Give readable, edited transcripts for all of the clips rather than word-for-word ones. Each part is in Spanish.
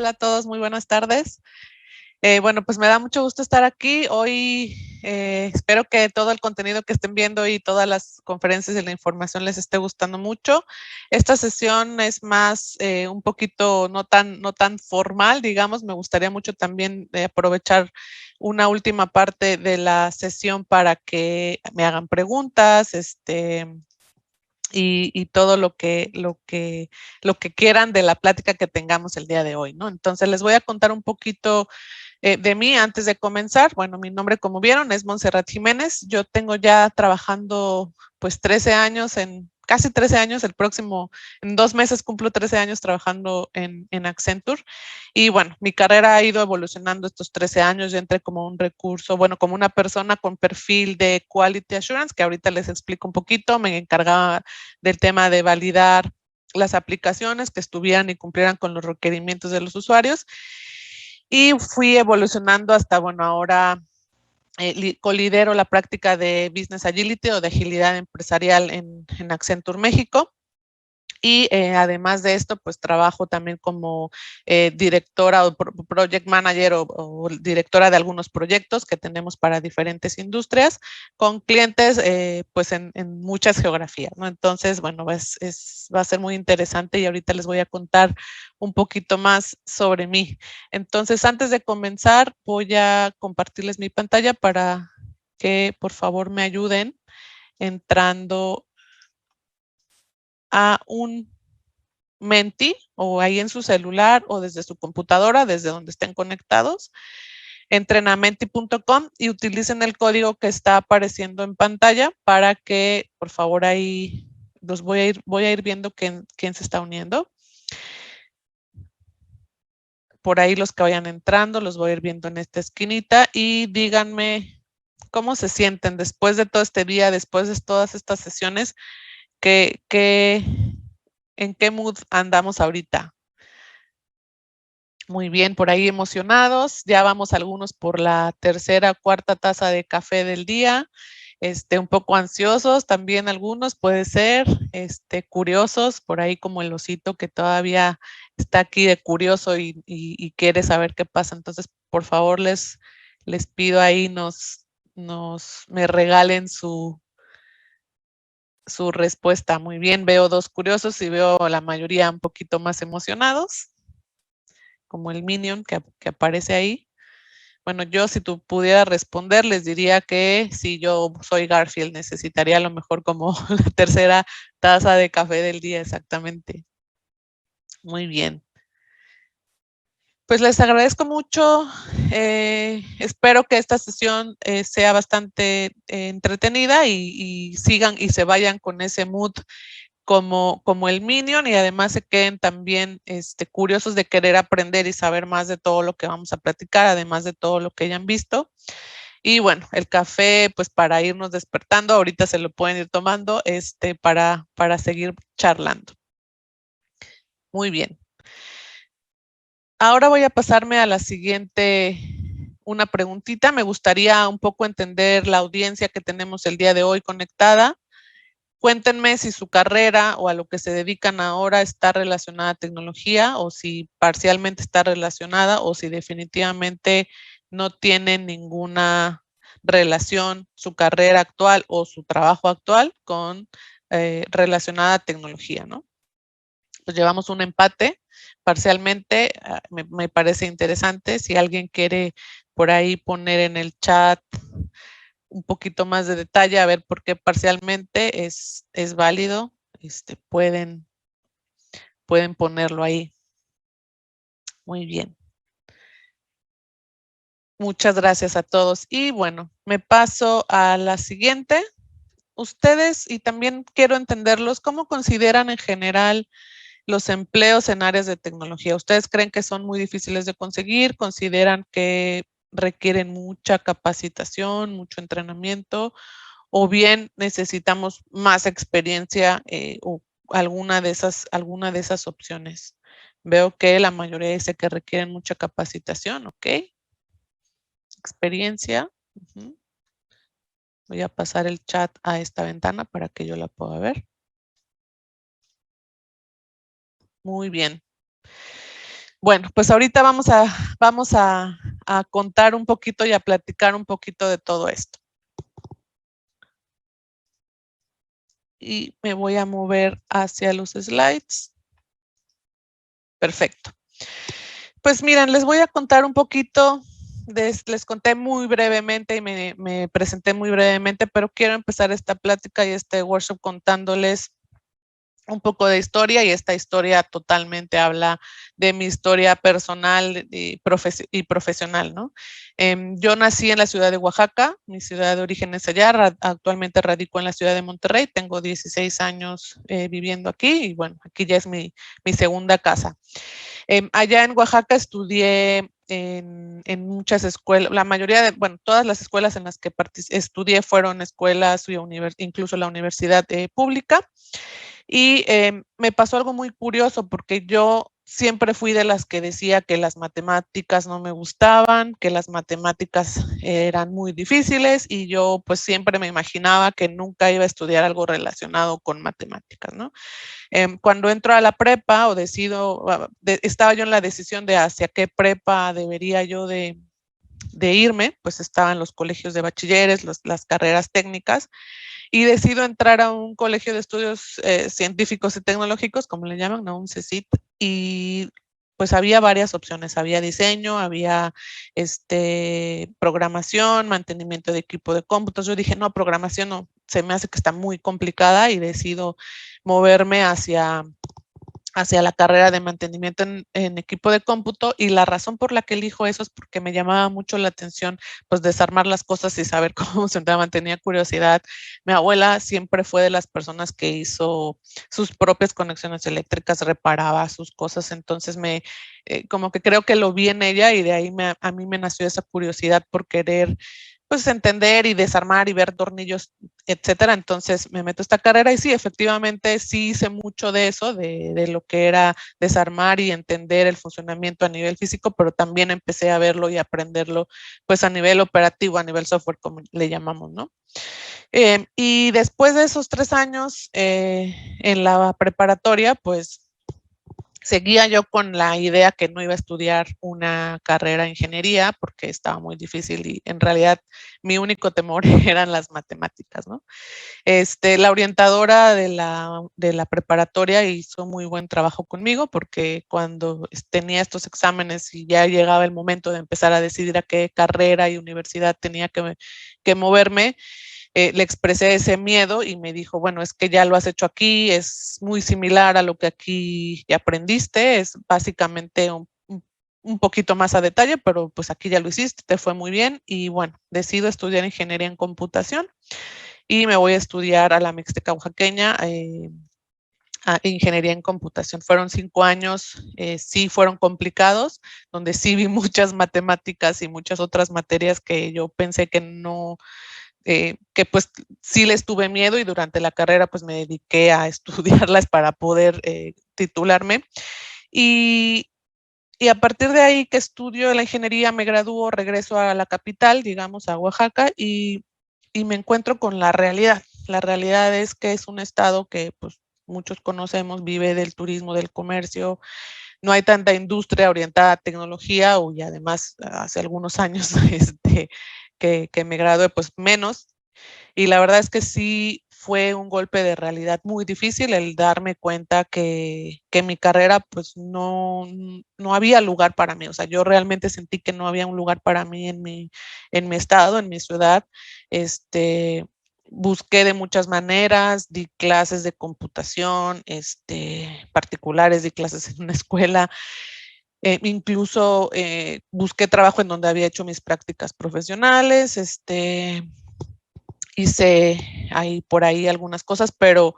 Hola a todos, muy buenas tardes. Bueno, pues me da mucho gusto estar aquí. Hoy espero que todo el contenido que estén viendo y todas las conferencias y la información les esté gustando mucho. Esta sesión es más un poquito no tan formal, digamos. Me gustaría mucho también aprovechar una última parte de la sesión para que me hagan preguntas, y todo lo que quieran de la plática que tengamos el día de hoy, ¿no? Entonces les voy a contar un poquito de mí antes de comenzar. Bueno, mi nombre, como vieron, es Montserrat Jiménez. Yo tengo ya trabajando pues 13 años, casi 13 años, en 2 meses cumplo 13 años trabajando en Accenture. Y bueno, mi carrera ha ido evolucionando estos 13 años. Yo entré como un recurso, bueno, como una persona con perfil de Quality Assurance, que ahorita les explico un poquito. Me encargaba del tema de validar las aplicaciones que estuvieran y cumplieran con los requerimientos de los usuarios. Y fui evolucionando hasta, bueno, ahora colidero la práctica de Business Agility o de agilidad empresarial en Accenture México. Y además de esto, pues trabajo también como directora o project manager o directora de algunos proyectos que tenemos para diferentes industrias con clientes pues en muchas geografías, ¿no? Entonces, bueno, va a ser muy interesante y ahorita les voy a contar un poquito más sobre mí. Entonces, antes de comenzar, voy a compartirles mi pantalla para que por favor me ayuden entrando a un Menti o ahí en su celular o desde su computadora, desde donde estén conectados. Entren a menti.com y utilicen el código que está apareciendo en pantalla para que, por favor, ahí los voy a ir viendo quién se está uniendo. Por ahí los que vayan entrando, los voy a ir viendo en esta esquinita y díganme cómo se sienten después de todo este día, después de todas estas sesiones, ¿en qué mood andamos ahorita? Muy bien, por ahí emocionados. Ya vamos algunos por la tercera o cuarta taza de café del día. Un poco ansiosos también algunos, puede ser, curiosos, por ahí como el osito que todavía está aquí de curioso y quiere saber qué pasa. Entonces, por favor, les pido ahí me regalen su respuesta. Muy bien, veo 2 curiosos y veo la mayoría un poquito más emocionados, como el Minion que aparece ahí. Bueno, yo si tú pudiera responder, les diría que si yo soy Garfield, necesitaría a lo mejor como la tercera taza de café del día, exactamente. Muy bien. Pues les agradezco mucho. Espero que esta sesión sea bastante entretenida y sigan y se vayan con ese mood como el Minion y además se queden también curiosos de querer aprender y saber más de todo lo que vamos a platicar, además de todo lo que hayan visto. Y bueno, el café, pues para irnos despertando, ahorita se lo pueden ir tomando para seguir charlando. Muy bien. Ahora voy a pasarme a la siguiente, una preguntita. Me gustaría un poco entender la audiencia que tenemos el día de hoy conectada. Cuéntenme si su carrera o a lo que se dedican ahora está relacionada a tecnología o si parcialmente está relacionada o si definitivamente no tienen ninguna relación su carrera actual o su trabajo actual con relacionada a tecnología, ¿no? Pues llevamos un empate parcialmente, me parece interesante. Si alguien quiere por ahí poner en el chat un poquito más de detalle, a ver por qué parcialmente es válido, pueden ponerlo ahí. Muy bien. Muchas gracias a todos. Y bueno, me paso a la siguiente. Ustedes, y también quiero entenderlos, ¿cómo consideran en general los empleos en áreas de tecnología? ¿Ustedes creen que son muy difíciles de conseguir? ¿Consideran que requieren mucha capacitación, mucho entrenamiento? ¿O bien necesitamos más experiencia o alguna de esas opciones? Veo que la mayoría dice que requieren mucha capacitación, ¿ok? Experiencia. Voy a pasar el chat a esta ventana para que yo la pueda ver. Muy bien. Bueno, pues ahorita vamos a contar un poquito y a platicar un poquito de todo esto. Y me voy a mover hacia los slides. Perfecto. Pues miren, les voy a contar un poquito, les conté muy brevemente y me presenté muy brevemente, pero quiero empezar esta plática y este workshop contándoles un poco de historia, y esta historia totalmente habla de mi historia personal y, profesional, ¿no? Yo nací en la ciudad de Oaxaca, mi ciudad de origen es allá, actualmente radico en la ciudad de Monterrey, tengo 16 años viviendo aquí y bueno, aquí ya es mi segunda casa. Allá en Oaxaca estudié en muchas escuelas, la mayoría de, bueno, todas las escuelas en las que estudié fueron escuelas, incluso la universidad pública. Y me pasó algo muy curioso porque yo siempre fui de las que decía que las matemáticas no me gustaban, que las matemáticas eran muy difíciles y yo pues siempre me imaginaba que nunca iba a estudiar algo relacionado con matemáticas, ¿no? Cuando entro a la prepa o decido, estaba yo en la decisión de hacia qué prepa debería yo de irme, pues estaban los colegios de bachilleres, las carreras técnicas, y decido entrar a un colegio de estudios científicos y tecnológicos, como le llaman, ¿no? Un CECIT, y pues había varias opciones, había diseño, había programación, mantenimiento de equipo de cómputos. Yo dije, no, programación no, se me hace que está muy complicada y decido moverme hacia la carrera de mantenimiento en equipo de cómputo, y la razón por la que elijo eso es porque me llamaba mucho la atención pues desarmar las cosas y saber cómo funcionaban, tenía curiosidad. Mi abuela siempre fue de las personas que hizo sus propias conexiones eléctricas, reparaba sus cosas, entonces como que creo que lo vi en ella y de ahí a mí me nació esa curiosidad por querer pues entender y desarmar y ver tornillos, etcétera. Entonces me meto a esta carrera y sí, efectivamente sí hice mucho de eso, de lo que era desarmar y entender el funcionamiento a nivel físico, pero también empecé a verlo y aprenderlo pues a nivel operativo, a nivel software, como le llamamos, ¿no? Y después de esos 3 años en la preparatoria, pues seguía yo con la idea que no iba a estudiar una carrera de ingeniería porque estaba muy difícil y en realidad mi único temor eran las matemáticas, ¿no? La orientadora de la preparatoria hizo muy buen trabajo conmigo porque cuando tenía estos exámenes y ya llegaba el momento de empezar a decidir a qué carrera y universidad tenía que moverme, le expresé ese miedo y me dijo, bueno, es que ya lo has hecho aquí, es muy similar a lo que aquí ya aprendiste, es básicamente un poquito más a detalle, pero pues aquí ya lo hiciste, te fue muy bien y bueno, decido estudiar ingeniería en computación y me voy a estudiar a la Mixteca Oaxaqueña, a ingeniería en computación. Fueron 5 años, sí fueron complicados, donde sí vi muchas matemáticas y muchas otras materias que yo pensé que no, que pues sí les tuve miedo y durante la carrera pues me dediqué a estudiarlas para poder titularme. Y a partir de ahí que estudio la ingeniería, me gradúo, regreso a la capital, digamos a Oaxaca, y me encuentro con la realidad. La realidad es que es un estado que pues muchos conocemos, vive del turismo, del comercio, no hay tanta industria orientada a tecnología, y además hace algunos años que me gradué, pues menos. Y la verdad es que sí fue un golpe de realidad muy difícil el darme cuenta que mi carrera pues no había lugar para mí. O sea, yo realmente sentí que no había un lugar para mí en mi estado, en mi ciudad. Busqué de muchas maneras, di clases de computación, particulares, di clases en una escuela, incluso busqué trabajo en donde había hecho mis prácticas profesionales, hice ahí por ahí algunas cosas, pero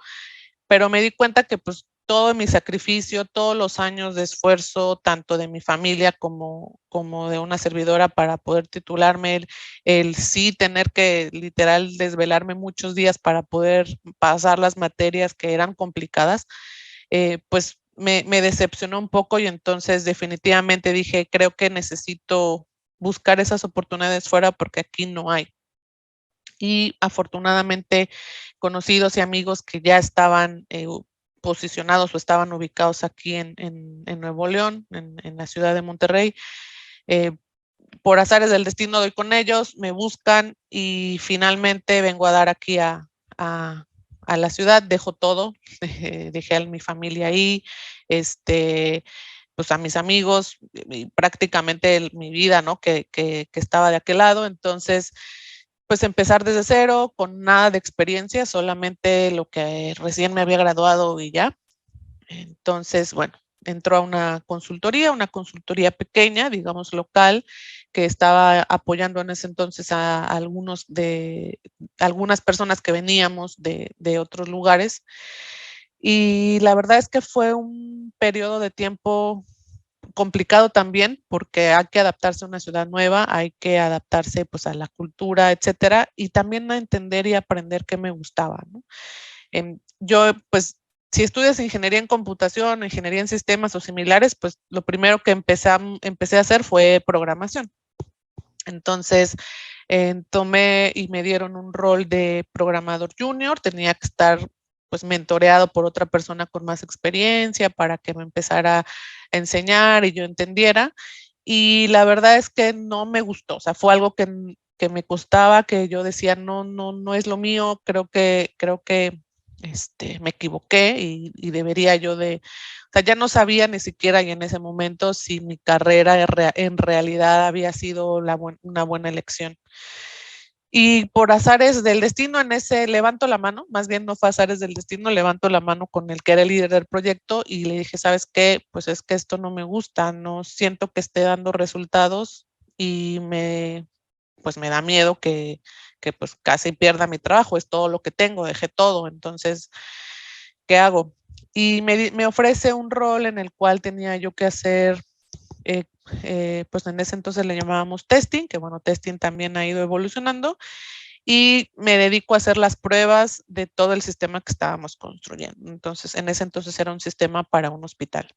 me di cuenta que pues todo mi sacrificio, todos los años de esfuerzo, tanto de mi familia como de una servidora para poder titularme, el sí tener que literal desvelarme muchos días para poder pasar las materias que eran complicadas, pues me decepcionó un poco y entonces definitivamente dije, creo que necesito buscar esas oportunidades fuera porque aquí no hay. Y afortunadamente conocidos y amigos que ya estaban posicionados o estaban ubicados aquí en Nuevo León, en la ciudad de Monterrey. Por azares del destino doy con ellos, me buscan y finalmente vengo a dar aquí a la ciudad, dejo todo, dejé a mi familia ahí, pues a mis amigos, y prácticamente mi vida, ¿no? Que estaba de aquel lado. Entonces, pues empezar desde cero, con nada de experiencia, solamente lo que recién me había graduado y ya. Entonces, bueno, entró a una consultoría pequeña, digamos local, que estaba apoyando en ese entonces a algunas personas que veníamos de otros lugares. Y la verdad es que fue un periodo de tiempo complicado también, porque hay que adaptarse a una ciudad nueva, hay que adaptarse pues a la cultura, etcétera, y también a entender y aprender qué me gustaba, ¿no? Yo, pues, si estudias ingeniería en computación, ingeniería en sistemas o similares, pues lo primero que empecé a hacer fue programación. Entonces, tomé y me dieron un rol de programador junior, tenía que estar pues mentoreado por otra persona con más experiencia para que me empezara a enseñar y yo entendiera. Y la verdad es que no me gustó, o sea, fue algo que me costaba, que yo decía, no es lo mío, creo que me equivoqué y debería yo de, o sea, ya no sabía ni siquiera y en ese momento si mi carrera en realidad había sido una buena elección. Y por azares del destino, en ese levanto la mano, más bien no fue azares del destino, levanto la mano con el que era el líder del proyecto y le dije, ¿sabes qué? Pues es que esto no me gusta, no siento que esté dando resultados y pues me da miedo que pues casi pierda mi trabajo, es todo lo que tengo, dejé todo, entonces, ¿qué hago? Y me ofrece un rol en el cual tenía yo que hacer, pues en ese entonces le llamábamos testing, que bueno, testing también ha ido evolucionando, y me dedico a hacer las pruebas de todo el sistema que estábamos construyendo. Entonces, en ese entonces era un sistema para un hospital.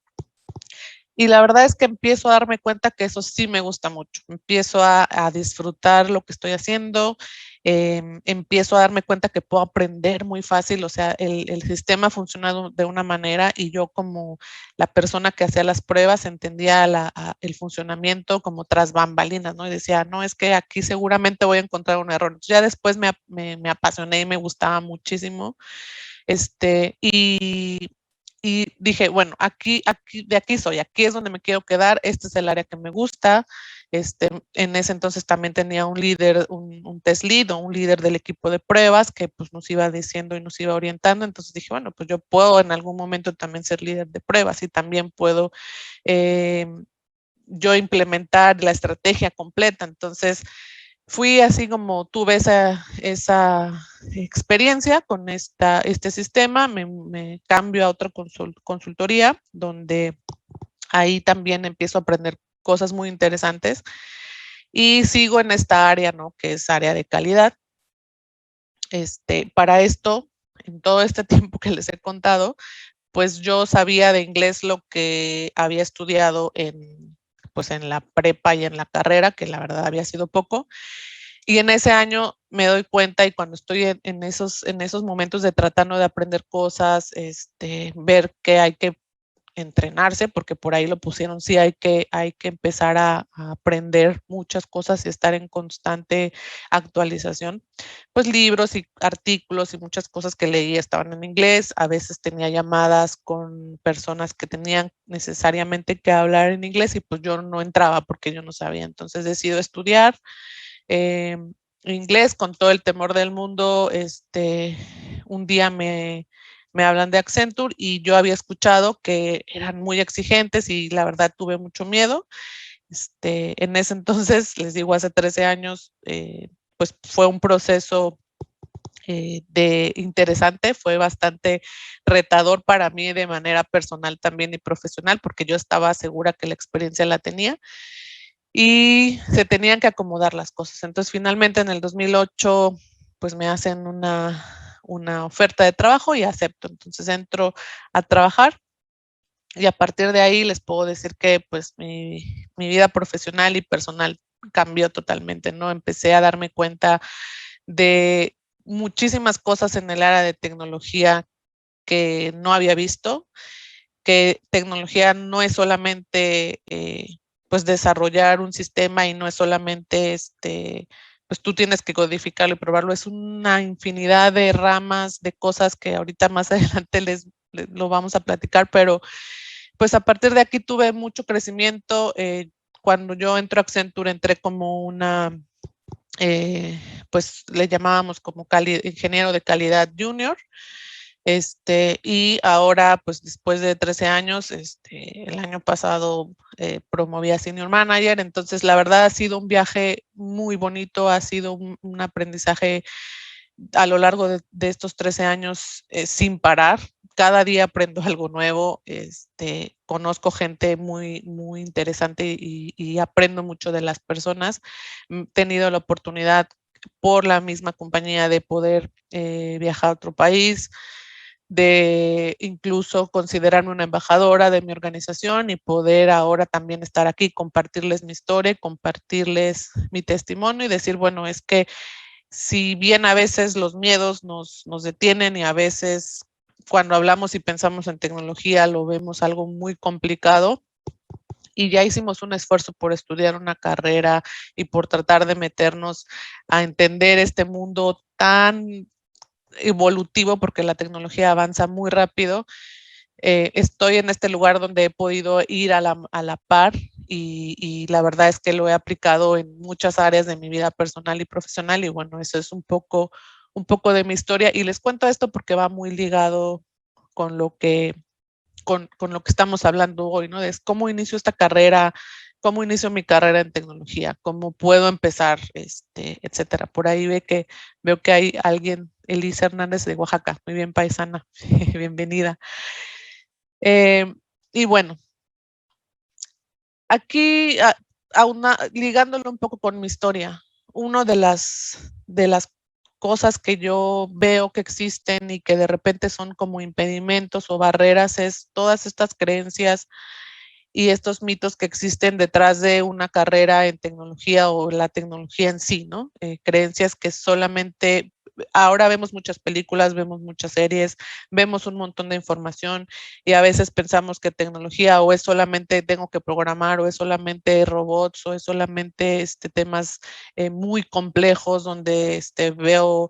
Y la verdad es que empiezo a darme cuenta que eso sí me gusta mucho. Empiezo a disfrutar lo que estoy haciendo, empiezo a darme cuenta que puedo aprender muy fácil, o sea, el sistema funciona de una manera y yo como la persona que hacía las pruebas entendía el funcionamiento como tras bambalinas, ¿no? Y decía, no, es que aquí seguramente voy a encontrar un error. Entonces, ya después me apasioné y me gustaba muchísimo. Y dije, bueno, de aquí soy, aquí es donde me quiero quedar, este es el área que me gusta. En ese entonces también tenía un líder, un test lead o un líder del equipo de pruebas que pues nos iba diciendo y nos iba orientando. Entonces dije, bueno, pues yo puedo en algún momento también ser líder de pruebas y también puedo eh, yo implementar la estrategia completa. Entonces, fui así como tuve esa experiencia con este sistema, me cambio a otra consultoría donde ahí también empiezo a aprender cosas muy interesantes y sigo en esta área, ¿no? Que es área de calidad. Para esto, en todo este tiempo que les he contado, pues yo sabía de inglés lo que había estudiado pues en la prepa y en la carrera, que la verdad había sido poco. Y en ese año me doy cuenta y cuando estoy en esos momentos de tratando de aprender cosas, ver que hay que entrenarse, porque por ahí lo pusieron, sí hay que empezar a aprender muchas cosas y estar en constante actualización. Pues libros y artículos y muchas cosas que leí estaban en inglés, a veces tenía llamadas con personas que tenían necesariamente que hablar en inglés y pues yo no entraba porque yo no sabía, entonces decido estudiar inglés con todo el temor del mundo. Un día me hablan de Accenture y yo había escuchado que eran muy exigentes y la verdad tuve mucho miedo. En ese entonces, les digo, hace 13 años, pues fue un proceso interesante, fue bastante retador para mí de manera personal también y profesional, porque yo estaba segura que la experiencia la tenía y se tenían que acomodar las cosas. Entonces, finalmente en el 2008, pues me hacen una oferta de trabajo y acepto. Entonces entro a trabajar y a partir de ahí les puedo decir que pues mi vida profesional y personal cambió totalmente, ¿no? Empecé a darme cuenta de muchísimas cosas en el área de tecnología que no había visto, que tecnología no es solamente pues desarrollar un sistema y no es solamente pues tú tienes que codificarlo y probarlo, es una infinidad de ramas, de cosas que ahorita más adelante lo vamos a platicar, pero pues a partir de aquí tuve mucho crecimiento. Cuando yo entro a Accenture entré como una, pues le llamábamos como ingeniero de calidad junior. Y ahora, pues después de 13 años, el año pasado promoví a Senior Manager, entonces la verdad ha sido un viaje muy bonito, ha sido un aprendizaje a lo largo de estos 13 años sin parar. Cada día aprendo algo nuevo, conozco gente muy, muy interesante y aprendo mucho de las personas. He tenido la oportunidad por la misma compañía de poder viajar a otro país, de incluso considerarme una embajadora de mi organización y poder ahora también estar aquí, compartirles mi historia, compartirles mi testimonio y decir, bueno, es que si bien a veces los miedos nos detienen y a veces cuando hablamos y pensamos en tecnología lo vemos algo muy complicado, y ya hicimos un esfuerzo por estudiar una carrera y por tratar de meternos a entender este mundo tan evolutivo, porque la tecnología avanza muy rápido. Estoy en este lugar donde he podido ir a la par y la verdad es que lo he aplicado en muchas áreas de mi vida personal y profesional y bueno, eso es un poco de mi historia y les cuento esto porque va muy ligado con lo que con lo que estamos hablando hoy, ¿no? Es cómo inicio esta carrera, cómo inicio mi carrera en tecnología, cómo puedo empezar, etcétera. Por ahí veo que hay alguien, Elisa Hernández de Oaxaca, muy bien paisana, bienvenida. Eh, y bueno, aquí ligándolo un poco con mi historia, una de las cosas que yo veo que existen y que de repente son como impedimentos o barreras es todas estas creencias y estos mitos que existen detrás de una carrera en tecnología o la tecnología en sí, ¿no? Creencias que solamente, ahora vemos muchas películas, vemos muchas series, vemos un montón de información y a veces pensamos que tecnología o es solamente tengo que programar o es solamente robots o es solamente temas muy complejos donde veo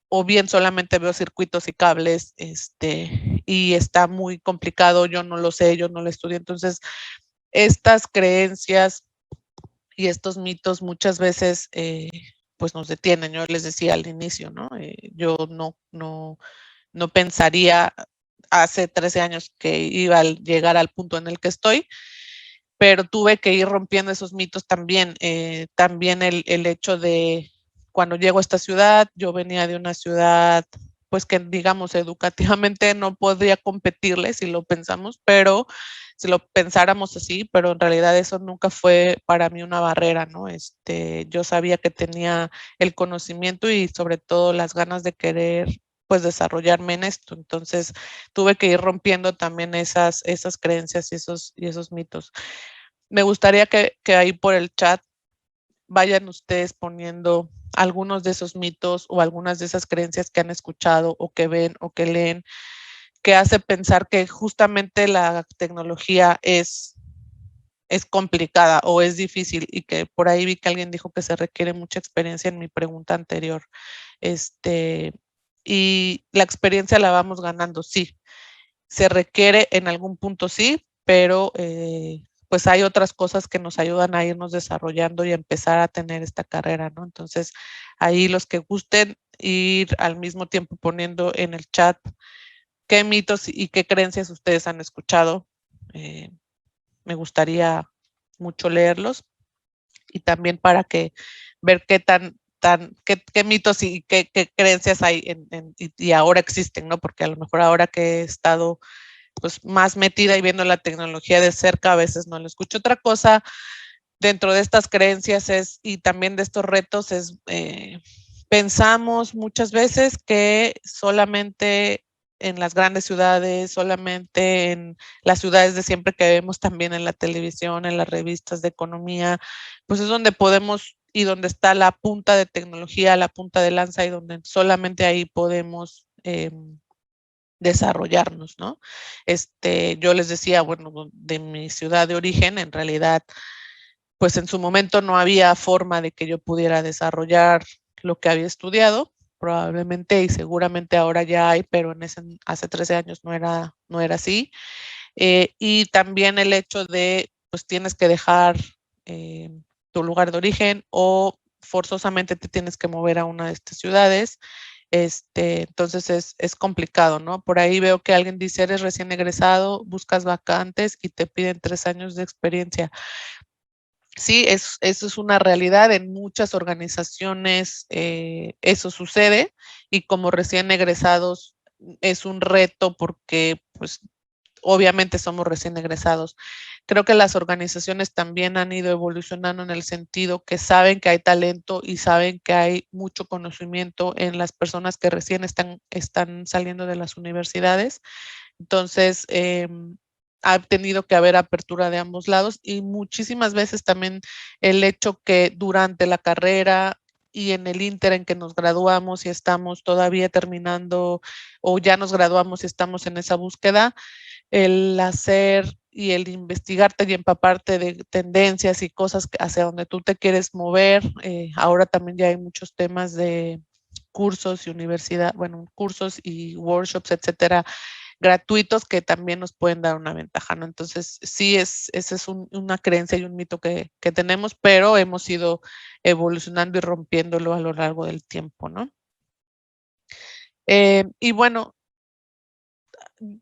o bien solamente veo circuitos y cables, y está muy complicado, yo no lo sé, yo no lo estudio. Entonces, estas creencias y estos mitos muchas veces pues nos detienen. Yo les decía al inicio, ¿no? Yo no pensaría hace 13 años que iba a llegar al punto en el que estoy, pero tuve que ir rompiendo esos mitos también. También el hecho de cuando llego a esta ciudad, yo venía de una ciudad pues que digamos educativamente no podría competirle si lo pensamos, pero si lo pensáramos así, pero en realidad eso nunca fue para mí una barrera, ¿no? Yo sabía que tenía el conocimiento y sobre todo las ganas de querer pues desarrollarme en esto. Entonces tuve que ir rompiendo también esas creencias y esos mitos. Me gustaría que ahí por el chat vayan ustedes poniendo algunos de esos mitos o algunas de esas creencias que han escuchado o que ven o que leen, que hace pensar que justamente la tecnología es complicada o es difícil y que por ahí vi que alguien dijo que se requiere mucha experiencia en mi pregunta anterior. Y la experiencia la vamos ganando, sí. Se requiere en algún punto, sí, pero pues hay otras cosas que nos ayudan a irnos desarrollando y empezar a tener esta carrera, ¿no? Entonces, ahí los que gusten ir al mismo tiempo poniendo en el chat qué mitos y qué creencias ustedes han escuchado. Me gustaría mucho leerlos y también para que ver qué mitos y qué creencias hay y ahora existen, ¿no? Porque a lo mejor ahora que he estado pues más metida y viendo la tecnología de cerca, a veces no lo escucho. Otra cosa dentro de estas creencias es, y también de estos retos es, pensamos muchas veces que solamente en las grandes ciudades, solamente en las ciudades de siempre que vemos también en la televisión, en las revistas de economía, pues es donde podemos y donde está la punta de tecnología, la punta de lanza y donde solamente ahí podemos desarrollarnos, ¿no? Yo les decía, bueno, de mi ciudad de origen, en realidad, pues en su momento no había forma de que yo pudiera desarrollar lo que había estudiado, probablemente y seguramente ahora ya hay, pero hace 13 años no era así. Y también el hecho de, pues tienes que dejar eh, tu lugar de origen o forzosamente te tienes que mover a una de estas ciudades. Entonces es complicado, ¿no? Por ahí veo que alguien dice, eres recién egresado, buscas vacantes y te piden 3 años de experiencia. Sí, eso es una realidad. En muchas organizaciones eso sucede y como recién egresados es un reto porque pues obviamente somos recién egresados. Creo que las organizaciones también han ido evolucionando en el sentido que saben que hay talento y saben que hay mucho conocimiento en las personas que recién están saliendo de las universidades. Entonces, ha tenido que haber apertura de ambos lados y muchísimas veces también el hecho que durante la carrera y en el ínter en que nos graduamos y estamos todavía terminando o ya nos graduamos y estamos en esa búsqueda, el hacer y el investigarte y empaparte de tendencias y cosas hacia donde tú te quieres mover. Ahora también ya hay muchos temas de cursos y universidad, bueno, cursos y workshops, etcétera, gratuitos que también nos pueden dar una ventaja, ¿no? Entonces, sí, esa es una creencia y un mito que tenemos, pero hemos ido evolucionando y rompiéndolo a lo largo del tiempo, ¿no? Y bueno,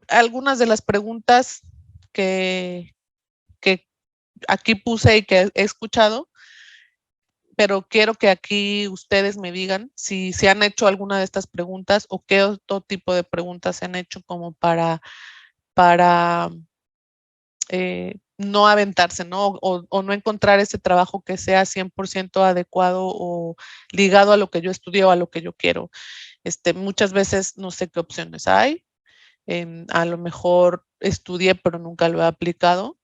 algunas de las preguntas que, que aquí puse y que he escuchado, pero quiero que aquí ustedes me digan si se han hecho alguna de estas preguntas o qué otro tipo de preguntas se han hecho como para no aventarse, ¿no? O no encontrar ese trabajo que sea 100% adecuado o ligado a lo que yo estudio o a lo que yo quiero. Muchas veces no sé qué opciones hay. A lo mejor estudié, pero nunca lo he aplicado.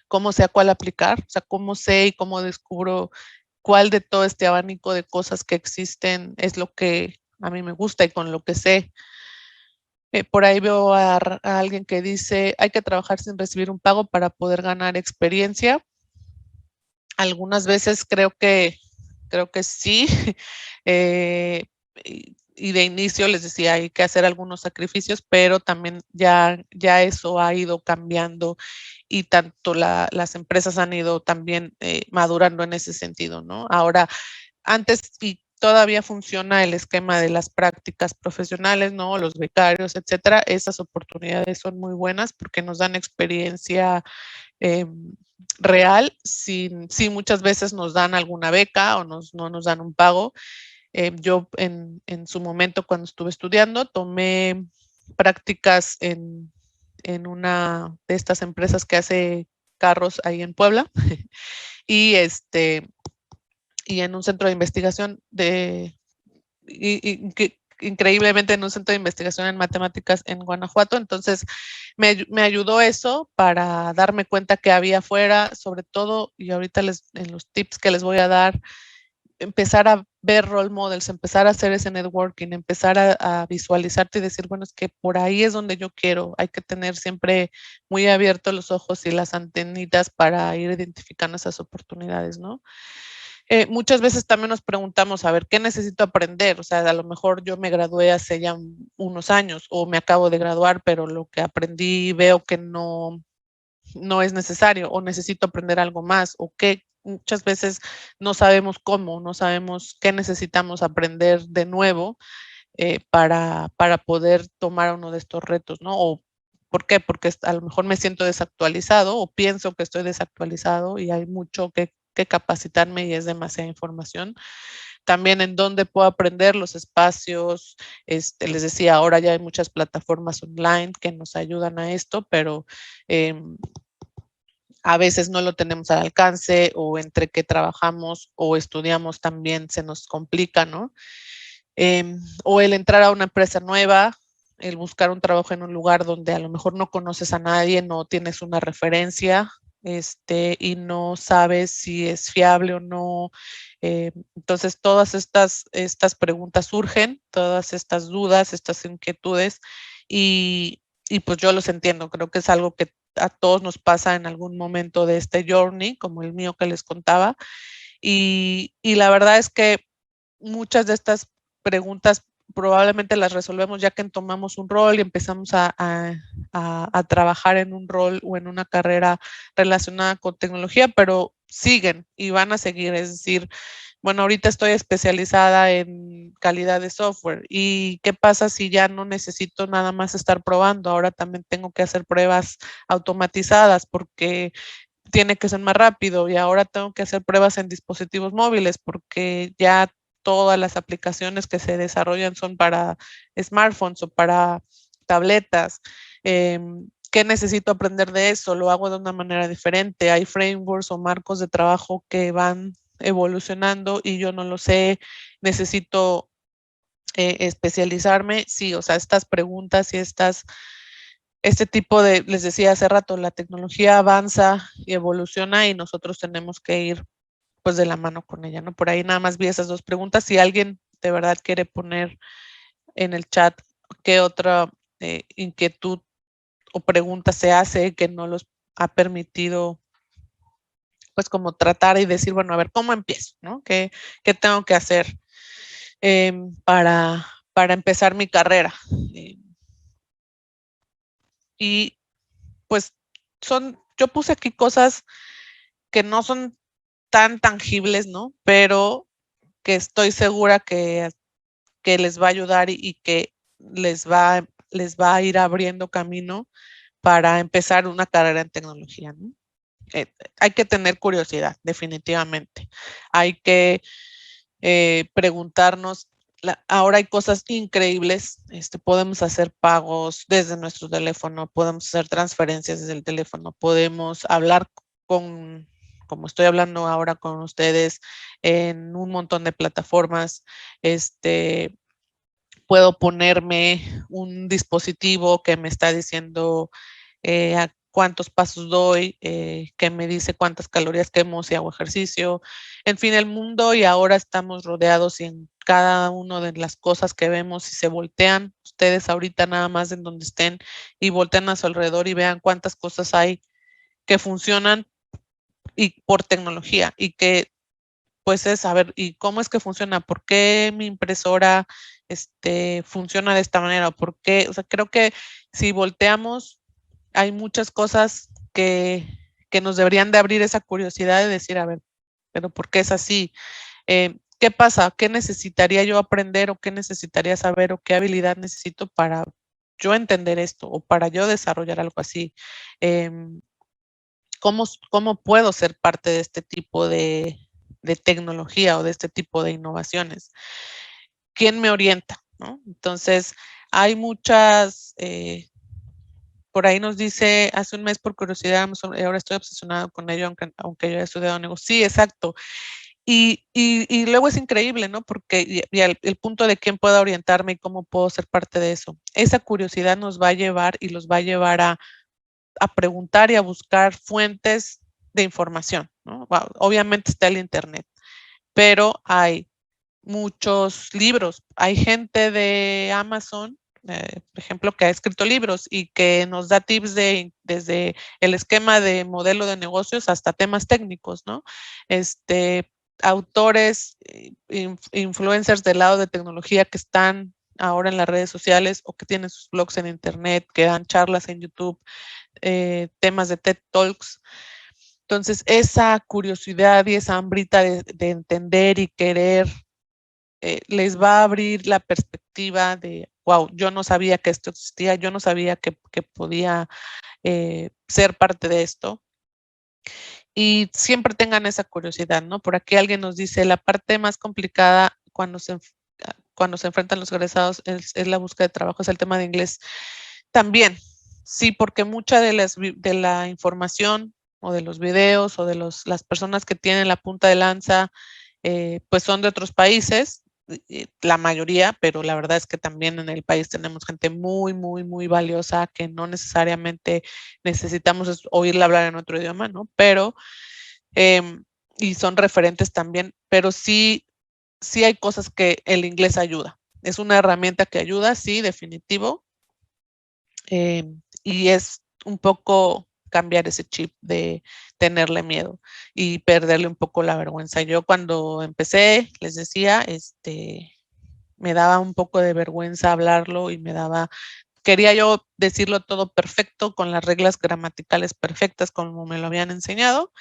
Cómo sé a cuál aplicar, o sea, cómo sé y cómo descubro cuál de todo este abanico de cosas que existen es lo que a mí me gusta y con lo que sé. Por ahí veo a alguien que dice, hay que trabajar sin recibir un pago para poder ganar experiencia. Algunas veces creo que sí. Y de inicio les decía, hay que hacer algunos sacrificios, pero también ya eso ha ido cambiando y tanto las empresas han ido también madurando en ese sentido, ¿no? Ahora, antes y todavía funciona el esquema de las prácticas profesionales, ¿no? Los becarios, etcétera. Esas oportunidades son muy buenas porque nos dan experiencia eh, real, sí muchas veces nos dan alguna beca o no nos dan un pago. Yo en su momento cuando estuve estudiando tomé prácticas en una de estas empresas que hace carros ahí en Puebla y y en un centro de investigación increíblemente en un centro de investigación en matemáticas en Guanajuato. Entonces, me ayudó eso para darme cuenta que había afuera, sobre todo, y ahorita en los tips que les voy a dar, empezar a ver role models, empezar a hacer ese networking, empezar a visualizarte y decir, bueno, es que por ahí es donde yo quiero. Hay que tener siempre muy abiertos los ojos y las antenitas para ir identificando esas oportunidades, ¿no? Muchas veces también nos preguntamos, a ver, ¿qué necesito aprender? O sea, a lo mejor yo me gradué hace ya unos años o me acabo de graduar, pero lo que aprendí veo que no es necesario o necesito aprender algo más o qué. Muchas veces no sabemos cómo, no sabemos qué necesitamos aprender de nuevo para poder tomar uno de estos retos, ¿no? O ¿por qué? Porque a lo mejor me siento desactualizado o pienso que estoy desactualizado y hay mucho que capacitarme y es demasiada información. También en dónde puedo aprender los espacios. Les decía, ahora ya hay muchas plataformas online que nos ayudan a esto, pero a veces no lo tenemos al alcance o entre que trabajamos o estudiamos también se nos complica, ¿no? O el entrar a una empresa nueva, el buscar un trabajo en un lugar donde a lo mejor no conoces a nadie, no tienes una referencia, y no sabes si es fiable o no. Entonces, todas estas preguntas surgen, todas estas dudas, estas inquietudes, y pues yo los entiendo. Creo que es algo que a todos nos pasa en algún momento de este journey, como el mío que les contaba. Y la verdad es que muchas de estas preguntas probablemente las resolvemos ya que tomamos un rol y empezamos a trabajar en un rol o en una carrera relacionada con tecnología, pero siguen y van a seguir. Es decir, bueno, ahorita estoy especializada en calidad de software. ¿Y qué pasa si ya no necesito nada más estar probando? Ahora también tengo que hacer pruebas automatizadas porque tiene que ser más rápido, y ahora tengo que hacer pruebas en dispositivos móviles porque ya todas las aplicaciones que se desarrollan son para smartphones o para tabletas. ¿Qué necesito aprender de eso? Lo hago de una manera diferente. Hay frameworks o marcos de trabajo que van evolucionando y yo no lo sé. Necesito especializarme. Sí, o sea, estas preguntas y este tipo de, les decía hace rato, la tecnología avanza y evoluciona y nosotros tenemos que ir pues de la mano con ella, ¿no? Por ahí nada más vi esas dos preguntas. Si alguien de verdad quiere poner en el chat qué otra inquietud o pregunta se hace que no los ha permitido pues como tratar y decir, bueno, a ver, ¿cómo empiezo? ¿No? ¿Qué tengo que hacer para empezar mi carrera? Y pues yo puse aquí cosas que no son tan tangibles, ¿no? Pero que estoy segura que les va a ayudar y que les va a ir abriendo camino para empezar una carrera en tecnología, ¿no? Hay que tener curiosidad, definitivamente. Hay que preguntarnos. Ahora hay cosas increíbles. Podemos hacer pagos desde nuestro teléfono, podemos hacer transferencias desde el teléfono, podemos hablar como estoy hablando ahora con ustedes, en un montón de plataformas. Puedo ponerme un dispositivo que me está diciendo a cuántos pasos doy, que me dice cuántas calorías quemo si hago ejercicio. En fin, el mundo, y ahora estamos rodeados y en cada una de las cosas que vemos, si se voltean ustedes ahorita nada más en donde estén y voltean a su alrededor y vean cuántas cosas hay que funcionan y por tecnología, y que pues es saber, ¿y cómo es que funciona? ¿Por qué mi impresora funciona de esta manera? ¿Por qué? O sea, creo que si volteamos, hay muchas cosas que nos deberían de abrir esa curiosidad de decir, a ver, pero ¿por qué es así? ¿Qué pasa? ¿Qué necesitaría yo aprender o qué necesitaría saber o qué habilidad necesito para yo entender esto o para yo desarrollar algo así? ¿Cómo puedo ser parte de este tipo de tecnología o de este tipo de innovaciones? ¿Quién me orienta? ¿No? Entonces, hay muchas, por ahí nos dice, hace un mes por curiosidad, ahora estoy obsesionado con ello, aunque yo he estudiado negocios. Sí, exacto. Y luego es increíble, ¿no? Porque y el punto de quién pueda orientarme y cómo puedo ser parte de eso. Esa curiosidad nos va a llevar y los va a llevar a preguntar y a buscar fuentes de información, ¿no? Obviamente está el internet, pero hay muchos libros. Hay gente de Amazon, por ejemplo, que ha escrito libros y que nos da tips desde el esquema de modelo de negocios hasta temas técnicos, ¿no? Autores, influencers del lado de tecnología que están ahora en las redes sociales o que tienen sus blogs en internet, que dan charlas en YouTube, temas de TED Talks. Entonces, esa curiosidad y esa hambrita de entender y querer les va a abrir la perspectiva de, wow, yo no sabía que esto existía, yo no sabía que podía ser parte de esto. Y siempre tengan esa curiosidad, ¿no? Por aquí alguien nos dice, la parte más complicada cuando se enfrentan los egresados es la búsqueda de trabajo, es el tema de inglés. También, sí, porque mucha de la información o de los videos o de las personas que tienen la punta de lanza, pues son de otros países. la mayoría, pero la verdad es que también en el país tenemos gente muy, muy, muy valiosa que no necesariamente necesitamos oírla hablar en otro idioma, ¿no? Pero, y son referentes también, pero sí, sí hay cosas que el inglés ayuda. Es una herramienta que ayuda, sí, definitivo. Y es un poco cambiar ese chip de tenerle miedo y perderle un poco la vergüenza. Yo cuando empecé, les decía, me daba un poco de vergüenza hablarlo y quería yo decirlo todo perfecto, con las reglas gramaticales perfectas como me lo habían enseñado.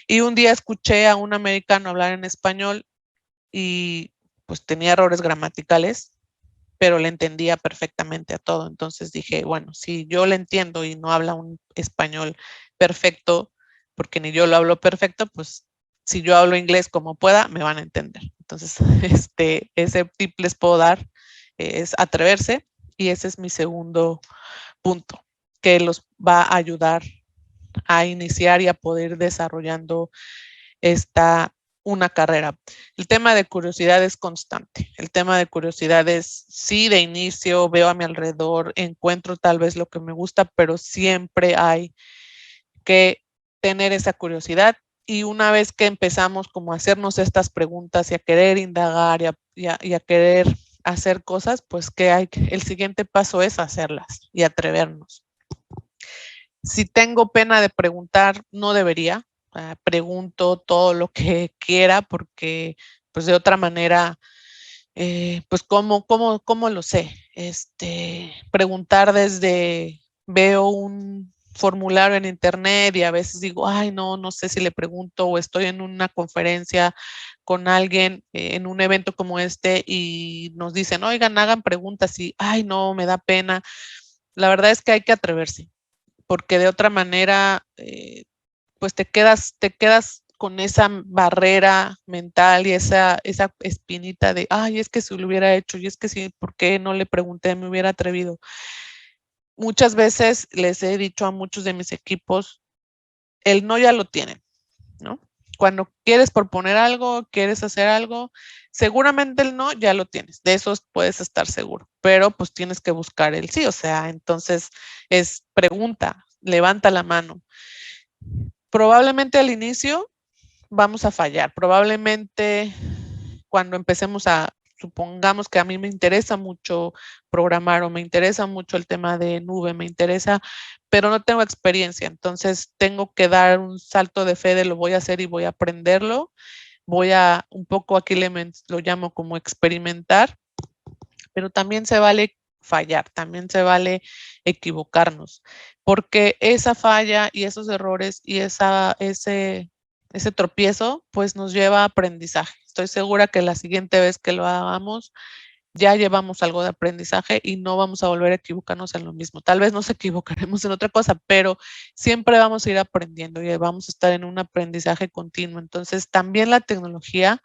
Y un día escuché a un americano hablar en español y pues tenía errores gramaticales, pero le entendía perfectamente a todo. Entonces dije, bueno, si yo le entiendo y no habla un español perfecto, porque ni yo lo hablo perfecto, pues si yo hablo inglés como pueda, me van a entender. Entonces, ese tip les puedo dar, es atreverse, y ese es mi segundo punto, que los va a ayudar a iniciar y a poder desarrollando una carrera. El tema de curiosidad es constante. El tema de curiosidad es, sí, de inicio veo a mi alrededor, encuentro tal vez lo que me gusta, pero siempre hay que tener esa curiosidad. Y una vez que empezamos como a hacernos estas preguntas y a querer indagar y a querer hacer cosas, pues el siguiente paso es hacerlas y atrevernos. Si tengo pena de preguntar, no debería. Pregunto todo lo que quiera porque pues de otra manera, pues ¿cómo lo sé? Preguntar desde, veo un formulario en internet y a veces digo, ay, no sé si le pregunto, o estoy en una conferencia con alguien en un evento como este y nos dicen, oigan, hagan preguntas, y, ay, no, me da pena. La verdad es que hay que atreverse, porque de otra manera, pues te quedas con esa barrera mental y esa espinita de, ay, es que si lo hubiera hecho, y es que sí, ¿por qué no le pregunté? Me hubiera atrevido. Muchas veces les he dicho a muchos de mis equipos, el no ya lo tienen, ¿no? Cuando quieres proponer algo, quieres hacer algo, seguramente el no ya lo tienes, de eso puedes estar seguro, pero pues tienes que buscar el sí, o sea, entonces es pregunta, levanta la mano. Probablemente al inicio vamos a fallar, probablemente cuando empecemos supongamos que a mí me interesa mucho programar o me interesa mucho el tema de nube, me interesa, pero no tengo experiencia, entonces tengo que dar un salto de fe de lo voy a hacer y voy a aprenderlo, un poco aquí lo llamo como experimentar, pero también se vale fallar, también se vale equivocarnos, porque esa falla y esos errores y ese tropiezo, pues nos lleva a aprendizaje. Estoy segura que la siguiente vez que lo hagamos, ya llevamos algo de aprendizaje y no vamos a volver a equivocarnos en lo mismo. Tal vez nos equivocaremos en otra cosa, pero siempre vamos a ir aprendiendo y vamos a estar en un aprendizaje continuo. Entonces, también la tecnología,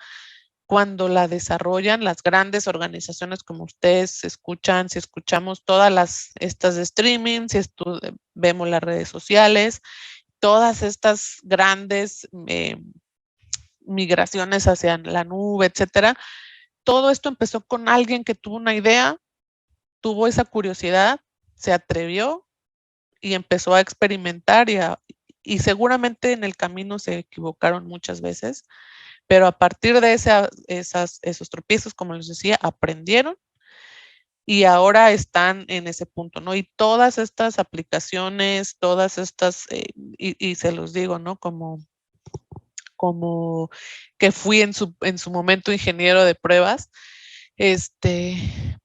cuando la desarrollan las grandes organizaciones como ustedes escuchan, si escuchamos estas de streaming, si vemos las redes sociales, todas estas grandes migraciones hacia la nube, etcétera, todo esto empezó con alguien que tuvo una idea, tuvo esa curiosidad, se atrevió y empezó a experimentar y seguramente en el camino se equivocaron muchas veces, pero a partir de esos tropiezos, como les decía, aprendieron y ahora están en ese punto, ¿no? Y todas estas aplicaciones, todas estas, y se los digo, ¿no? Como que fui en su momento ingeniero de pruebas,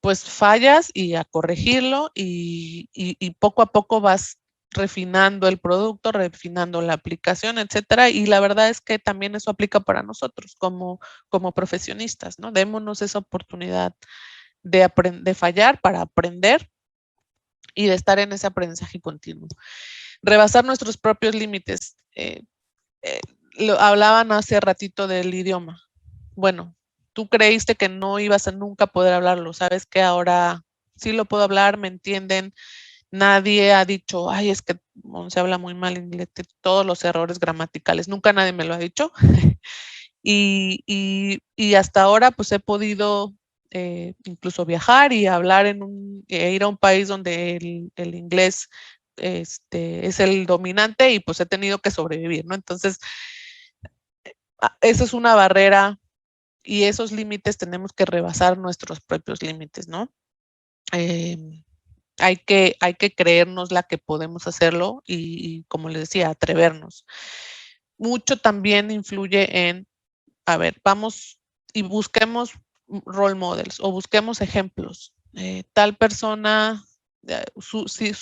pues fallas y a corregirlo y poco a poco vas refinando el producto, refinando la aplicación, etcétera. Y la verdad es que también eso aplica para nosotros como profesionistas, ¿no? Démonos esa oportunidad de fallar para aprender y de estar en ese aprendizaje continuo. Rebasar nuestros propios límites. Hablaban hace ratito del idioma. Bueno, tú creíste que no ibas a nunca poder hablarlo, sabes que ahora sí lo puedo hablar, me entienden. Nadie ha dicho, ay, es que se habla muy mal inglés, todos los errores gramaticales, nunca nadie me lo ha dicho. Y hasta ahora pues he podido incluso viajar y hablar ir a un país donde el inglés es el dominante y pues he tenido que sobrevivir, ¿no? Entonces, esa es una barrera y esos límites tenemos que rebasar nuestros propios límites, ¿no? Hay que creernos la que podemos hacerlo y, como les decía, atrevernos. Mucho también influye en, a ver, vamos y busquemos role models o busquemos ejemplos. Tal persona,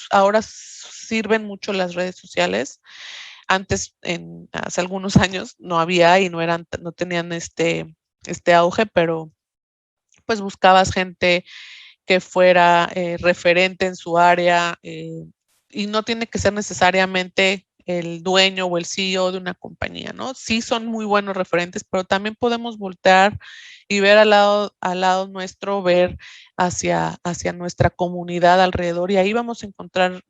ahora sirven mucho las redes sociales. Antes, hace algunos años, no había y no tenían este auge, pero pues buscabas gente que fuera referente en su área y no tiene que ser necesariamente el dueño o el CEO de una compañía, ¿no? Sí son muy buenos referentes, pero también podemos voltear y ver al lado nuestro, ver hacia nuestra comunidad alrededor y ahí vamos a encontrar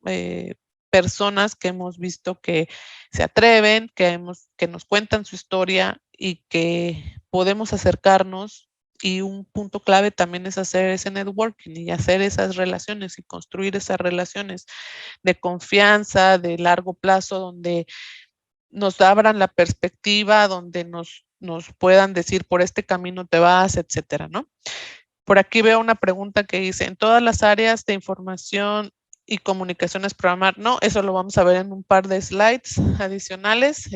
personas que hemos visto que se atreven, que nos cuentan su historia y que podemos acercarnos. Y un punto clave también es hacer ese networking y hacer esas relaciones y construir esas relaciones de confianza, de largo plazo, donde nos abran la perspectiva, donde nos puedan decir por este camino te vas, etcétera, ¿no? Por aquí veo una pregunta que dice, ¿en todas las áreas de información y comunicaciones programar? No, eso lo vamos a ver en un par de slides adicionales.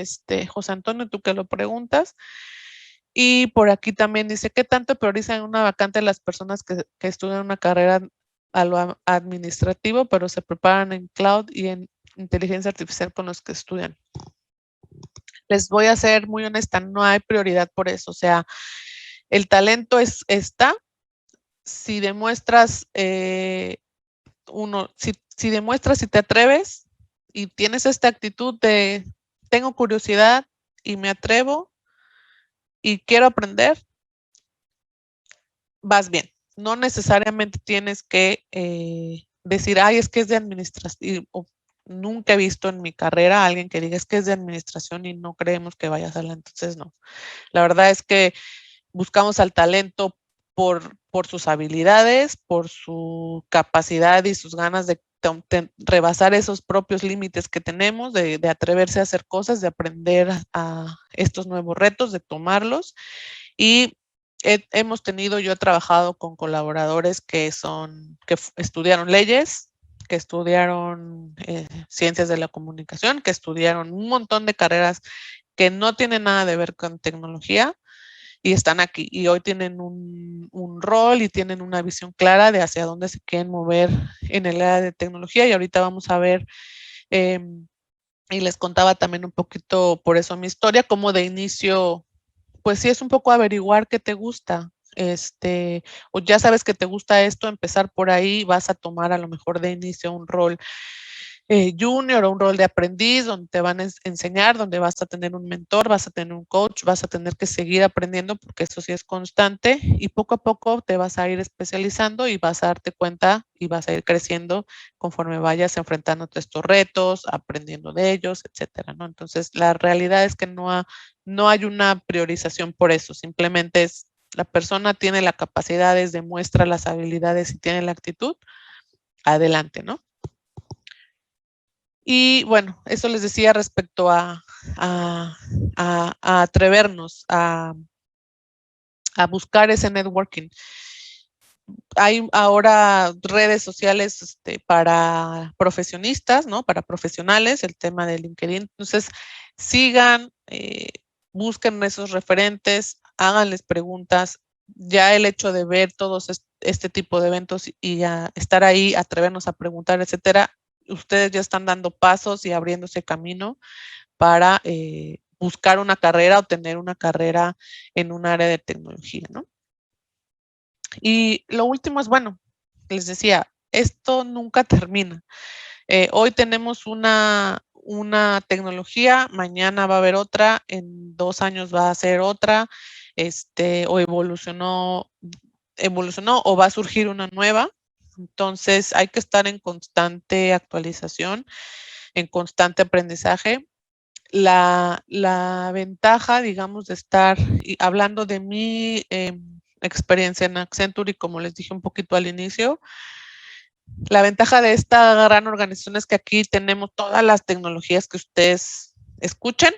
José Antonio, tú que lo preguntas. Y por aquí también dice, ¿qué tanto priorizan una vacante las personas que estudian una carrera a lo administrativo, pero se preparan en cloud y en inteligencia artificial con los que estudian? Les voy a ser muy honesta, no hay prioridad por eso. O sea, el talento está. Si demuestras, si demuestras y te atreves y tienes esta actitud de tengo curiosidad y me atrevo y quiero aprender, vas bien. No necesariamente tienes que decir, ay, es que es de administración. Nunca he visto en mi carrera a alguien que diga, es que es de administración y no creemos que vaya a hacerla. Entonces, no. La verdad es que buscamos al talento por sus habilidades, por su capacidad y sus ganas de rebasar esos propios límites que tenemos, de atreverse a hacer cosas, de aprender a estos nuevos retos, de tomarlos. Y yo he trabajado con colaboradores que estudiaron leyes, que estudiaron ciencias de la comunicación, que estudiaron un montón de carreras que no tienen nada de ver con tecnología y están aquí. Y hoy tienen un rol y tienen una visión clara de hacia dónde se quieren mover en el área de tecnología. Y ahorita vamos a ver, y les contaba también un poquito por eso mi historia, como de inicio pues sí es un poco averiguar qué te gusta. O ya sabes que te gusta esto, empezar por ahí, vas a tomar a lo mejor de inicio un rol junior o un rol de aprendiz donde te van a enseñar, donde vas a tener un mentor, vas a tener un coach, vas a tener que seguir aprendiendo porque eso sí es constante y poco a poco te vas a ir especializando y vas a darte cuenta y vas a ir creciendo conforme vayas enfrentándote a estos retos, aprendiendo de ellos, etcétera, ¿no? Entonces, la realidad es que no hay una priorización por eso, simplemente es la persona tiene la capacidad, demuestra las habilidades y tiene la actitud, adelante, ¿no? Y bueno, eso les decía respecto a atrevernos a buscar ese networking. Hay ahora redes sociales para profesionistas, ¿no? Para profesionales, el tema de LinkedIn. Entonces, sigan, busquen esos referentes, háganles preguntas. Ya el hecho de ver todos este tipo de eventos y estar ahí, atrevernos a preguntar, etcétera, ustedes ya están dando pasos y abriéndose camino para buscar una carrera o tener una carrera en un área de tecnología, ¿no? Y lo último es, bueno, les decía, esto nunca termina. Hoy tenemos una tecnología, mañana va a haber otra, en 2 años va a ser otra, o evolucionó o va a surgir una nueva. Entonces hay que estar en constante actualización, en constante aprendizaje. La ventaja, digamos, de estar hablando de mí experiencia en Accenture y como les dije un poquito al inicio, la ventaja de esta gran organización es que aquí tenemos todas las tecnologías que ustedes escuchen,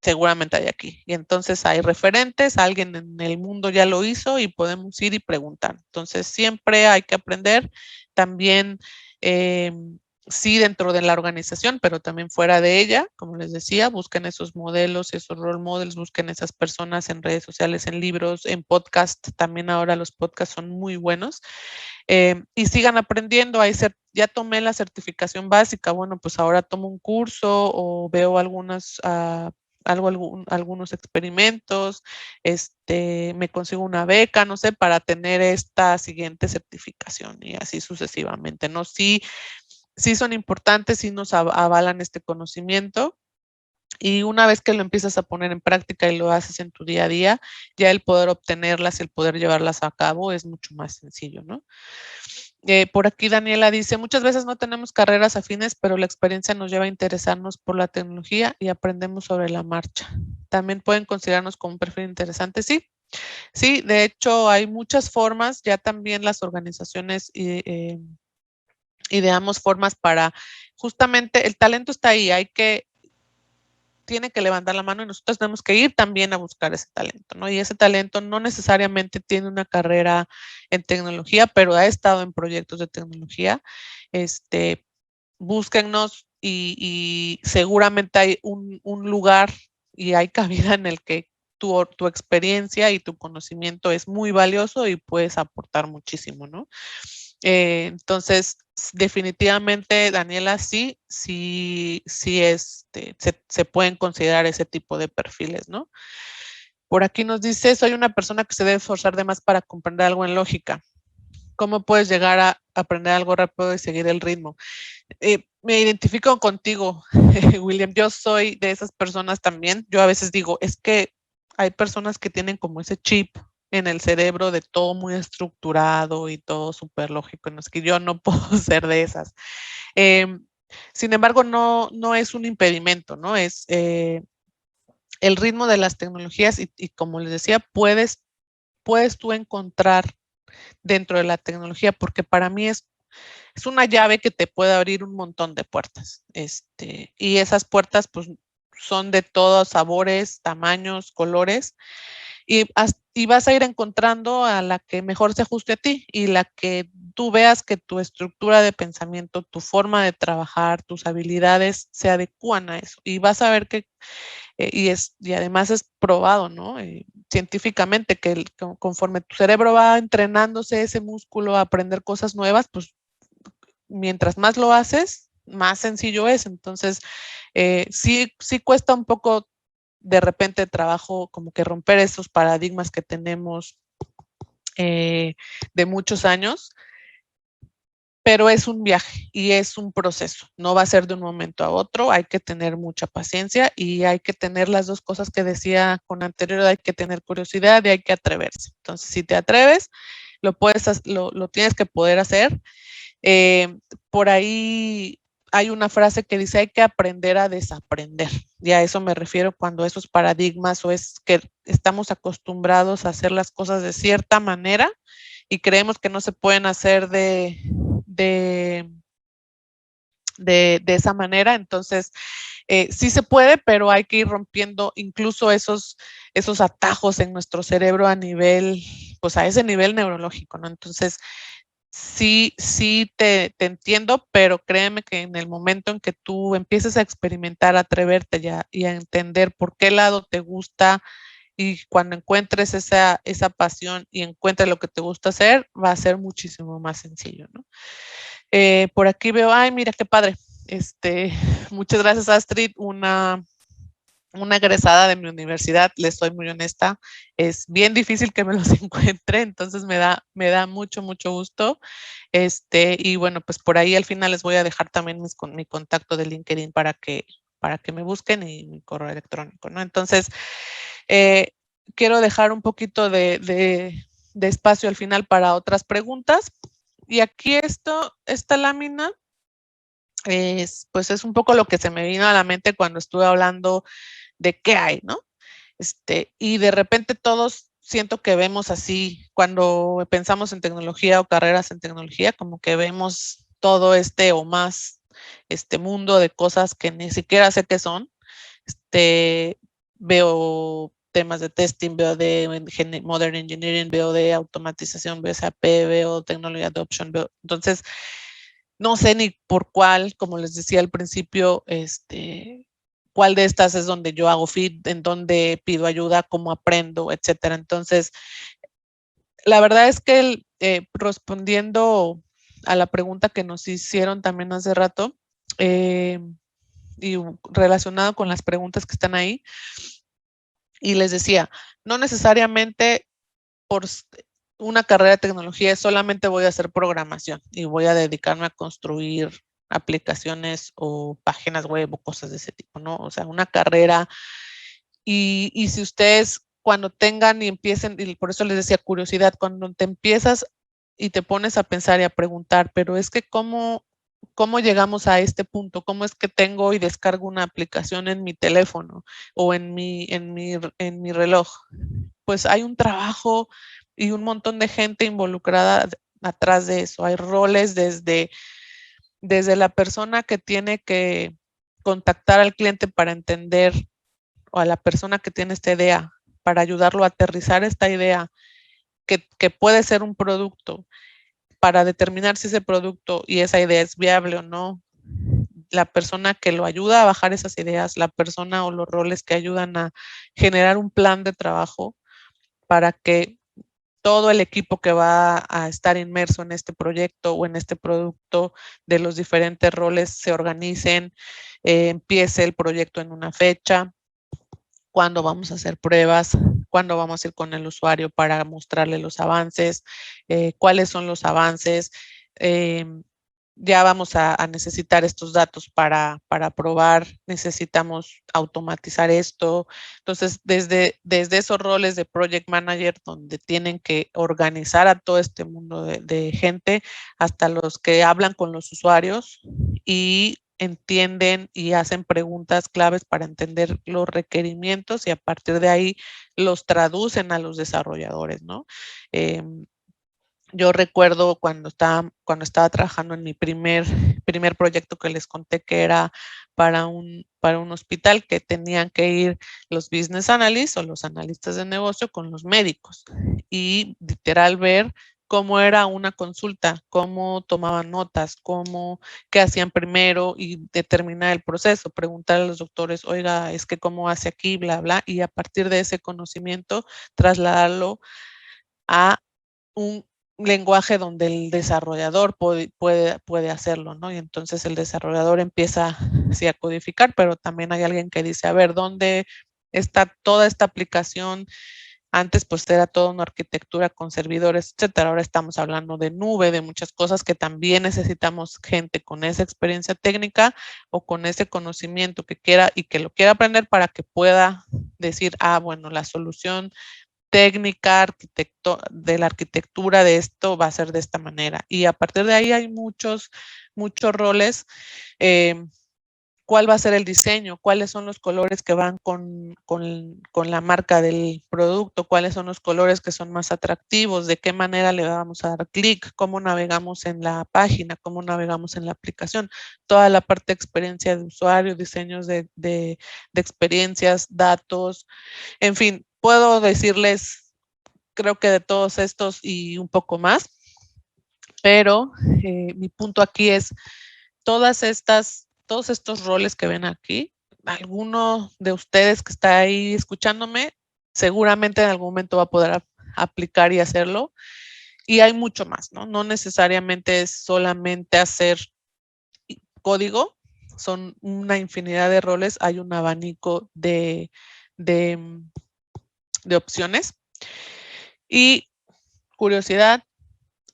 seguramente hay aquí. Y entonces hay referentes, alguien en el mundo ya lo hizo y podemos ir y preguntar. Entonces siempre hay que aprender también, sí, dentro de la organización, pero también fuera de ella, como les decía, busquen esos modelos, esos role models, busquen esas personas en redes sociales, en libros, en podcast. También ahora los podcasts son muy buenos. Y sigan aprendiendo. Ya tomé la certificación básica, bueno, pues ahora tomo un curso o veo algunos experimentos, me consigo una beca, no sé, para tener esta siguiente certificación y así sucesivamente, ¿no? Sí, sí son importantes, sí nos avalan este conocimiento. Y una vez que lo empiezas a poner en práctica y lo haces en tu día a día, ya el poder obtenerlas, el poder llevarlas a cabo es mucho más sencillo, ¿no? Por aquí Daniela dice, muchas veces no tenemos carreras afines, pero la experiencia nos lleva a interesarnos por la tecnología y aprendemos sobre la marcha. También pueden considerarnos como un perfil interesante. Sí, sí, de hecho hay muchas formas, ya también las organizaciones ideamos formas para, justamente el talento está ahí, tiene que levantar la mano y nosotros tenemos que ir también a buscar ese talento, ¿no? Y ese talento no necesariamente tiene una carrera en tecnología, pero ha estado en proyectos de tecnología. Búsquennos y seguramente hay un lugar y hay cabida en el que tu experiencia y tu conocimiento es muy valioso y puedes aportar muchísimo, ¿no? Entonces, definitivamente, Daniela, sí, sí, sí, se pueden considerar ese tipo de perfiles, ¿no? Por aquí nos dice, soy una persona que se debe esforzar de más para comprender algo en lógica. ¿Cómo puedes llegar a aprender algo rápido y seguir el ritmo? Me identifico contigo, William. Yo soy de esas personas también. Yo a veces digo, es que hay personas que tienen como ese chip en el cerebro de todo muy estructurado y todo súper lógico. No es que yo no puedo ser de esas. Eh, Sin embargo, no es un impedimento, ¿no? Es el ritmo de las tecnologías y como les decía, puedes tú encontrar dentro de la tecnología, porque para mí es una llave que te puede abrir un montón de puertas. Y esas puertas, pues, son de todos sabores, tamaños, colores, y vas a ir encontrando a la que mejor se ajuste a ti y la que tú veas que tu estructura de pensamiento, tu forma de trabajar, tus habilidades se adecúan a eso. Y vas a ver que, y además es probado, ¿no? Científicamente, que conforme tu cerebro va entrenándose ese músculo a aprender cosas nuevas, pues mientras más lo haces, más sencillo es. Entonces, sí, sí cuesta un poco de repente trabajo como que romper esos paradigmas que tenemos de muchos años, pero es un viaje y es un proceso. No va a ser de un momento a otro, hay que tener mucha paciencia y hay que tener las dos cosas que decía con anterioridad, hay que tener curiosidad y hay que atreverse. Entonces, si te atreves, lo tienes que poder hacer. Por ahí hay una frase que dice hay que aprender a desaprender. Y a eso me refiero cuando esos paradigmas o es que estamos acostumbrados a hacer las cosas de cierta manera y creemos que no se pueden hacer de, de esa manera. Entonces, sí se puede, pero hay que ir rompiendo incluso esos atajos en nuestro cerebro a nivel, pues a ese nivel neurológico, ¿no? Entonces, sí, sí te entiendo, pero créeme que en el momento en que tú empieces a experimentar, a atreverte y a entender por qué lado te gusta y cuando encuentres esa pasión y encuentres lo que te gusta hacer, va a ser muchísimo más sencillo, ¿no? Por aquí veo, ay, mira qué padre. Muchas gracias, Astrid, una egresada de mi universidad, les soy muy honesta, es bien difícil que me los encuentre, entonces me da mucho, mucho gusto. Y bueno, pues por ahí al final les voy a dejar también mi contacto de LinkedIn para que me busquen y mi correo electrónico, ¿no? Entonces, eh, quiero dejar un poquito de espacio al final para otras preguntas. Y aquí esta lámina pues es un poco lo que se me vino a la mente cuando estuve hablando de qué hay, ¿no? Y de repente todos siento que vemos así, cuando pensamos en tecnología o carreras en tecnología, como que vemos todo o más mundo de cosas que ni siquiera sé qué son. Veo temas de testing, veo de modern engineering, veo de automatización, veo SAP, veo tecnología adoption, entonces no sé ni por cuál, como les decía al principio, cuál de estas es donde yo hago fit, en donde pido ayuda, cómo aprendo, etcétera. Entonces, la verdad es que respondiendo a la pregunta que nos hicieron también hace rato, y relacionado con las preguntas que están ahí, y les decía, no necesariamente por una carrera de tecnología solamente voy a hacer programación y voy a dedicarme a construir aplicaciones o páginas web o cosas de ese tipo, ¿no? O sea, una carrera. Y si ustedes cuando tengan y empiecen, y por eso les decía curiosidad, cuando te empiezas y te pones a pensar y a preguntar, pero es que cómo llegamos a este punto, cómo es que tengo y descargo una aplicación en mi teléfono o en mi reloj, pues hay un trabajo y un montón de gente involucrada atrás de eso. Hay roles desde la persona que tiene que contactar al cliente para entender, o a la persona que tiene esta idea, para ayudarlo a aterrizar esta idea, que puede ser un producto, para determinar si ese producto y esa idea es viable o no. La persona que lo ayuda a bajar esas ideas, la persona o los roles que ayudan a generar un plan de trabajo para que todo el equipo que va a estar inmerso en este proyecto o en este producto de los diferentes roles se organicen, empiece el proyecto en una fecha, cuándo vamos a hacer pruebas, cuándo vamos a ir con el usuario para mostrarle los avances, cuáles son los avances. Ya vamos a necesitar estos datos para probar, necesitamos automatizar esto. Entonces, desde esos roles de project manager, donde tienen que organizar a todo este mundo de gente, hasta los que hablan con los usuarios y entienden y hacen preguntas claves para entender los requerimientos y a partir de ahí los traducen a los desarrolladores, ¿no? Yo recuerdo cuando estaba trabajando en mi primer proyecto que les conté, que era para un hospital, que tenían que ir los business analysts o los analistas de negocio con los médicos y literal ver cómo era una consulta, cómo tomaban notas, qué hacían primero y determinar el proceso, preguntar a los doctores, oiga, es que cómo hace aquí, bla, bla, y a partir de ese conocimiento trasladarlo a un lenguaje donde el desarrollador puede hacerlo, ¿no? Y entonces el desarrollador empieza sí a codificar, pero también hay alguien que dice, a ver, ¿dónde está toda esta aplicación? Antes pues era toda una arquitectura con servidores, etcétera. Ahora estamos hablando de nube, de muchas cosas que también necesitamos gente con esa experiencia técnica o con ese conocimiento que quiera y que lo quiera aprender para que pueda decir, bueno, la solución técnica, de la arquitectura de esto va a ser de esta manera. Y a partir de ahí hay muchos roles. ¿Cuál va a ser el diseño? ¿Cuáles son los colores que van con la marca del producto? ¿Cuáles son los colores que son más atractivos? ¿De qué manera le vamos a dar clic? ¿Cómo navegamos en la página? ¿Cómo navegamos en la aplicación? Toda la parte de experiencia de usuario, diseños de experiencias, datos, en fin, puedo decirles, creo que de todos estos y un poco más, pero mi punto aquí es todos estos roles que ven aquí, alguno de ustedes que está ahí escuchándome, seguramente en algún momento va a poder aplicar y hacerlo. Y hay mucho más, ¿no? No necesariamente es solamente hacer código, son una infinidad de roles, hay un abanico de opciones. Y curiosidad,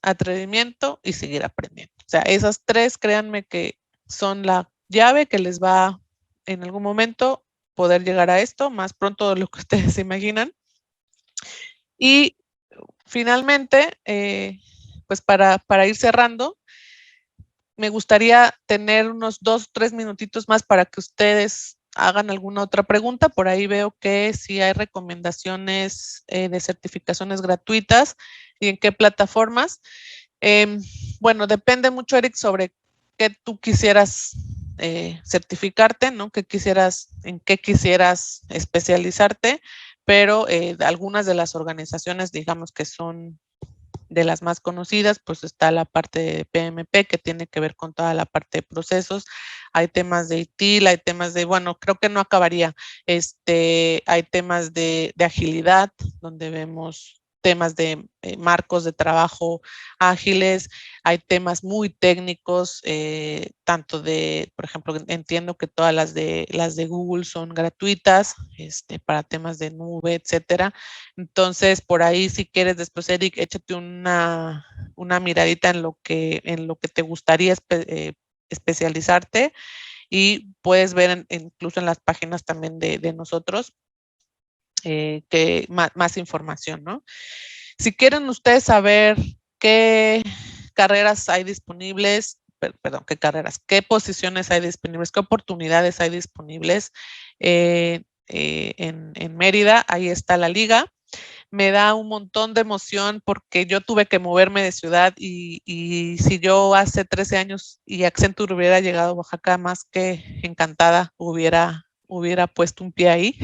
atrevimiento y seguir aprendiendo. O sea, esas tres, créanme que son la llave que les va en algún momento poder llegar a esto, más pronto de lo que ustedes se imaginan. Y finalmente, pues para ir cerrando, me gustaría tener unos 2, 3 minutitos más para que ustedes hagan alguna otra pregunta. Por ahí veo que sí hay recomendaciones de certificaciones gratuitas y en qué plataformas. Bueno, depende mucho, Eric, sobre qué tú quisieras certificarte, ¿no? En qué quisieras especializarte, pero algunas de las organizaciones, digamos que son de las más conocidas, pues está la parte de PMP que tiene que ver con toda la parte de procesos. Hay temas de ITIL, hay temas de, bueno, creo que no acabaría. Hay temas de agilidad, donde vemos temas de marcos de trabajo ágiles, hay temas muy técnicos, tanto de, por ejemplo, entiendo que todas las de Google son gratuitas, para temas de nube, etcétera. Entonces, por ahí, si quieres después, Eric, échate una miradita en lo que te gustaría especializarte y puedes ver incluso en las páginas también de nosotros que más información, ¿no? Si quieren ustedes saber qué carreras hay disponibles, perdón, qué posiciones hay disponibles, qué oportunidades hay disponibles en Mérida, ahí está la liga. Me da un montón de emoción porque yo tuve que moverme de ciudad y si yo hace 13 años y Accenture hubiera llegado a Oaxaca, más que encantada hubiera puesto un pie ahí.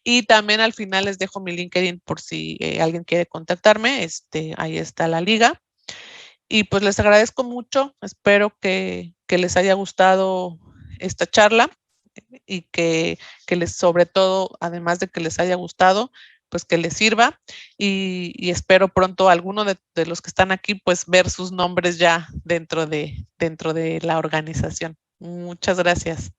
Y también al final les dejo mi LinkedIn por si alguien quiere contactarme. Ahí está la liga. Y pues les agradezco mucho. Espero que les haya gustado esta charla y que les, sobre todo, además de que les haya gustado, pues que les sirva y espero pronto alguno de los que están aquí, pues ver sus nombres ya dentro de la organización. Muchas gracias.